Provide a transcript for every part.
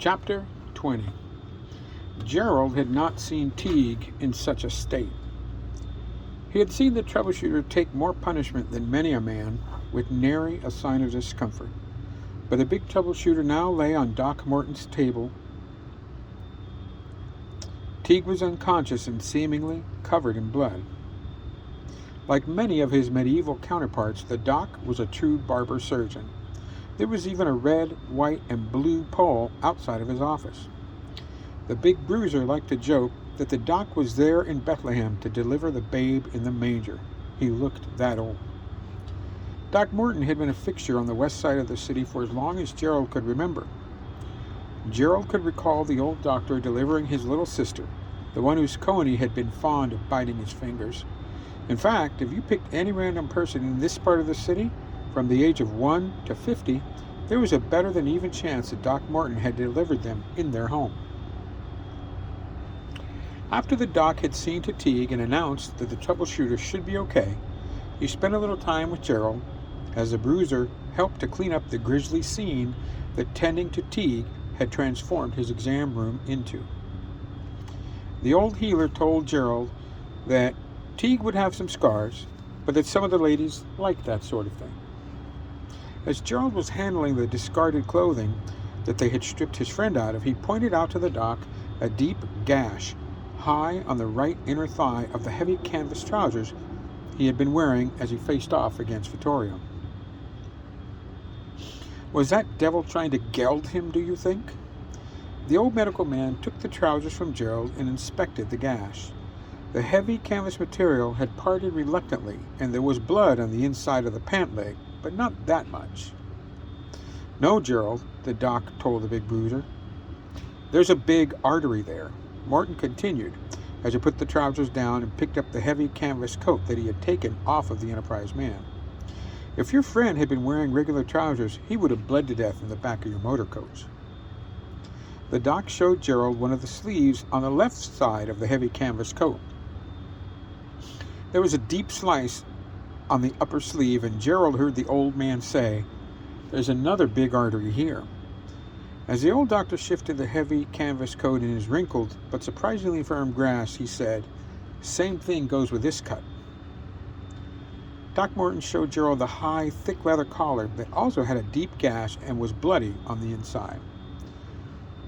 Chapter 20. Gerald had not seen Teague in such a state. He had seen the troubleshooter take more punishment than many a man, with nary a sign of discomfort. But the big troubleshooter now lay on Doc Morton's table. Teague was unconscious and seemingly covered in blood. Like many of his medieval counterparts, the doc was a true barber surgeon. There was even a red, white, and blue pole outside of his office. The big bruiser liked to joke that the doc was there in Bethlehem to deliver the babe in the manger. He looked that old. Doc Morton had been a fixture on the west side of the city for as long as Gerald could remember. Gerald could recall the old doctor delivering his little sister, the one whose Coney had been fond of biting his fingers. In fact, if you picked any random person in this part of the city, from the age of 1 to 50, there was a better than even chance that Doc Morton had delivered them in their home. After the doc had seen to Teague and announced that the troubleshooter should be okay, he spent a little time with Gerald as the bruiser helped to clean up the grisly scene that tending to Teague had transformed his exam room into. The old healer told Gerald that Teague would have some scars, but that some of the ladies liked that sort of thing. As Gerald was handling the discarded clothing that they had stripped his friend out of, he pointed out to the doc a deep gash high on the right inner thigh of the heavy canvas trousers he had been wearing as he faced off against Vittorio. Was that devil trying to geld him, do you think? The old medical man took the trousers from Gerald and inspected the gash. The heavy canvas material had parted reluctantly, and there was blood on the inside of the pant leg, but not that much. No, Gerald, the doc told the big bruiser. There's a big artery there, Morton continued, as he put the trousers down and picked up the heavy canvas coat that he had taken off of the Enterprise man. If your friend had been wearing regular trousers, he would have bled to death in the back of your motor coats. The doc showed Gerald one of the sleeves on the left side of the heavy canvas coat. There was a deep slice on the upper sleeve, and Gerald heard the old man say, "There's another big artery here." As the old doctor shifted the heavy canvas coat in his wrinkled but surprisingly firm grasp, he said, "Same thing goes with this cut." Doc Morton showed Gerald the high, thick leather collar that also had a deep gash and was bloody on the inside.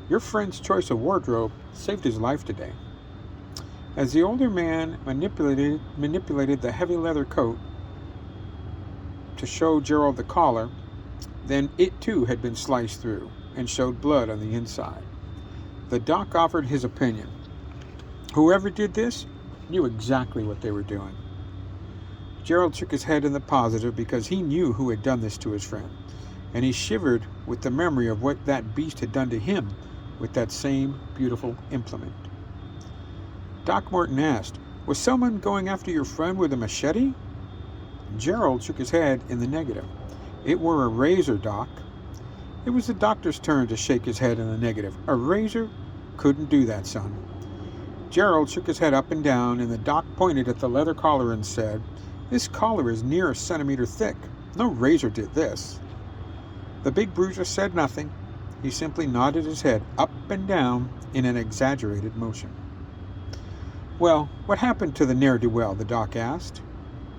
Your friend's choice of wardrobe saved his life today. As the older man manipulated the heavy leather coat to show Gerald the collar, then it too had been sliced through and showed blood on the inside. The doc offered his opinion. Whoever did this knew exactly what they were doing. Gerald shook his head in the positive because he knew who had done this to his friend, and he shivered with the memory of what that beast had done to him with that same beautiful implement. Doc Morton asked, "Was someone going after your friend with a machete?" Gerald shook his head in the negative. "It were a razor, Doc." It was the doctor's turn to shake his head in the negative. "A razor couldn't do that, son." Gerald shook his head up and down, and the doc pointed at the leather collar and said, "This collar is near a centimeter thick. No razor did this." The big bruiser said nothing. He simply nodded his head up and down in an exaggerated motion. "Well, what happened to the ne'er-do-well?" the doc asked.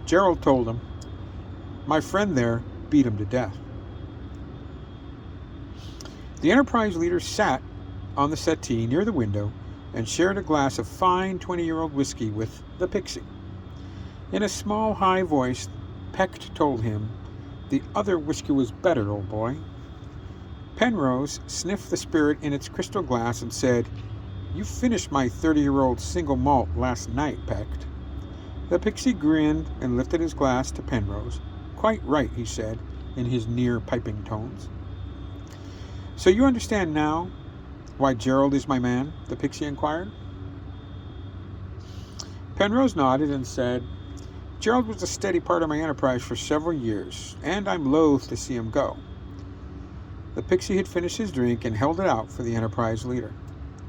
Gerald told him. "My friend there beat him to death." The Enterprise leader sat on the settee near the window and shared a glass of fine 20-year-old whiskey with the Pixie. In a small, high voice, Pecht told him, "The other whiskey was better, old boy." Penrose sniffed the spirit in its crystal glass and said, "You finished my 30-year-old single malt last night, Pecht." The Pixie grinned and lifted his glass to Penrose. "Quite right," he said, in his near-piping tones. "So you understand now why Gerald is my man?" the Pixie inquired. Penrose nodded and said, "Gerald was a steady part of my enterprise for several years, and I'm loath to see him go." The Pixie had finished his drink and held it out for the Enterprise leader.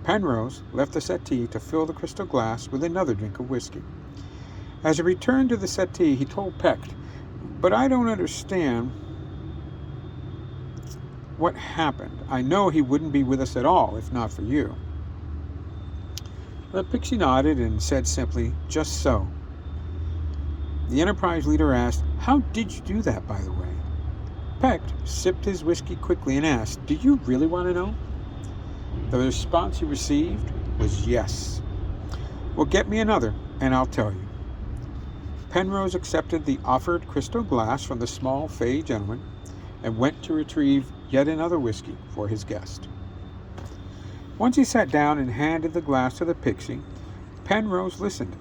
Penrose left the settee to fill the crystal glass with another drink of whiskey. As he returned to the settee, he told Pecht, "But I don't understand What happened? I know he wouldn't be with us at all if not for you." The pixie nodded and said simply, "Just so." The Enterprise leader asked, "How did you do that, by the way?" Peck sipped his whiskey quickly and asked, "Do you really want to know?" The response he received was yes. "Well, get me another, and I'll tell you." Penrose accepted the offered crystal glass from the small fey gentleman and went to retrieve yet another whiskey for his guest. Once he sat down and handed the glass to the pixie, Penrose listened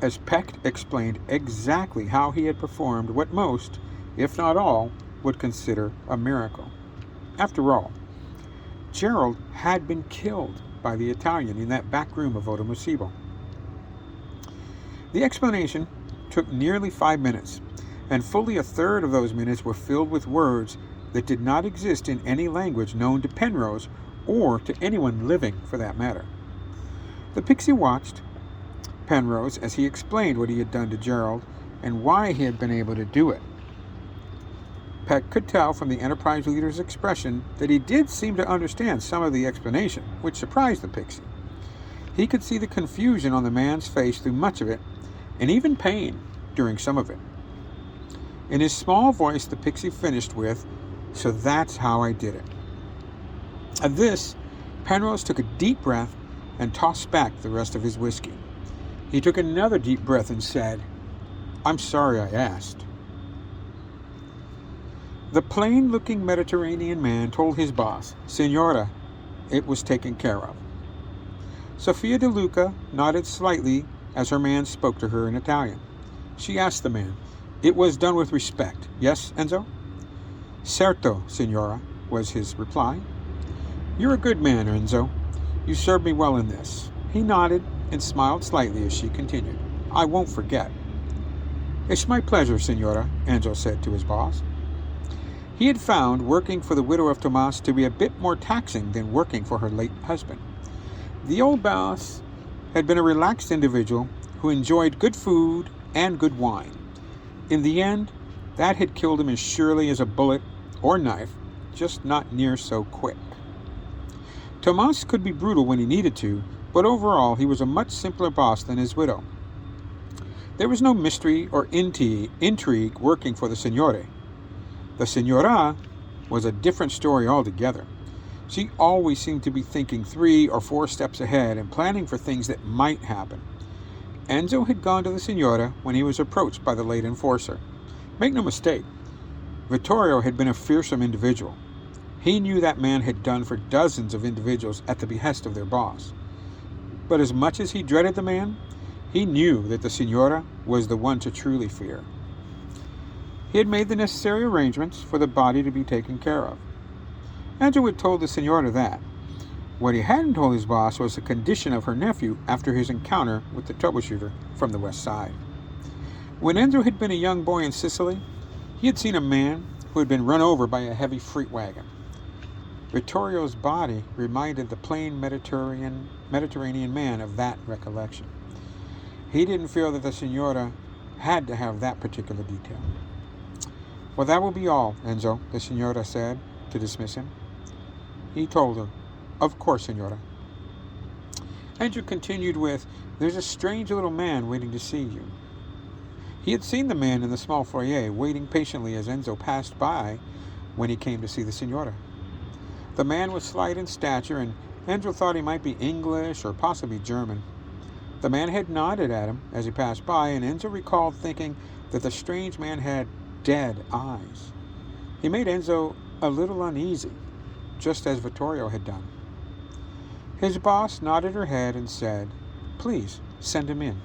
as Peck explained exactly how he had performed what most, if not all, would consider a miracle. After all, Gerald had been killed by the Italian in that back room of Otomosibo. The explanation took nearly 5 minutes, and fully a third of those minutes were filled with words that did not exist in any language known to Penrose or to anyone living for that matter. The pixie watched Penrose as he explained what he had done to Gerald and why he had been able to do it. Peck could tell from the Enterprise leader's expression that he did seem to understand some of the explanation, which surprised the pixie. He could see the confusion on the man's face through much of it, and even pain during some of it. In his small voice, the pixie finished with, "So that's how I did it." At this, Penrose took a deep breath and tossed back the rest of his whiskey. He took another deep breath and said, "I'm sorry I asked." The plain-looking Mediterranean man told his boss, "Signora, it was taken care of." Sophia De Luca nodded slightly as her man spoke to her in Italian. She asked the man, "It was done with respect, yes, Enzo?" "Certo, Signora," was his reply. "You're a good man, Enzo. You served me well in this." He nodded and smiled slightly as she continued, "I won't forget." "It's my pleasure, Signora," Enzo said to his boss. He had found working for the widow of Tomas to be a bit more taxing than working for her late husband. The old boss had been a relaxed individual who enjoyed good food and good wine. In the end, that had killed him as surely as a bullet or knife, just not near so quick. Tomas could be brutal when he needed to, but overall he was a much simpler boss than his widow. There was no mystery or intrigue working for the Signore. The Signora was a different story altogether. She always seemed to be thinking 3 or 4 steps ahead and planning for things that might happen. Enzo had gone to the Signora when he was approached by the late enforcer. Make no mistake, Vittorio had been a fearsome individual. He knew that man had done for dozens of individuals at the behest of their boss. But as much as he dreaded the man, he knew that the Signora was the one to truly fear. He had made the necessary arrangements for the body to be taken care of. Enzo had told the Signora that. What he hadn't told his boss was the condition of her nephew after his encounter with the troubleshooter from the west side. When Enzo had been a young boy in Sicily, he had seen a man who had been run over by a heavy freight wagon. Vittorio's body reminded the plain Mediterranean man of that recollection. He didn't feel that the Signora had to have that particular detail. "Well, that will be all, Enzo," the Signora said to dismiss him. He told her, "Of course, Signora." Enzo continued with, "There's a strange little man waiting to see you." He had seen the man in the small foyer, waiting patiently as Enzo passed by when he came to see the Signora. The man was slight in stature, and Enzo thought he might be English or possibly German. The man had nodded at him as he passed by, and Enzo recalled thinking that the strange man had dead eyes. He made Enzo a little uneasy, just as Vittorio had done. His boss nodded her head and said, "Please, send him in."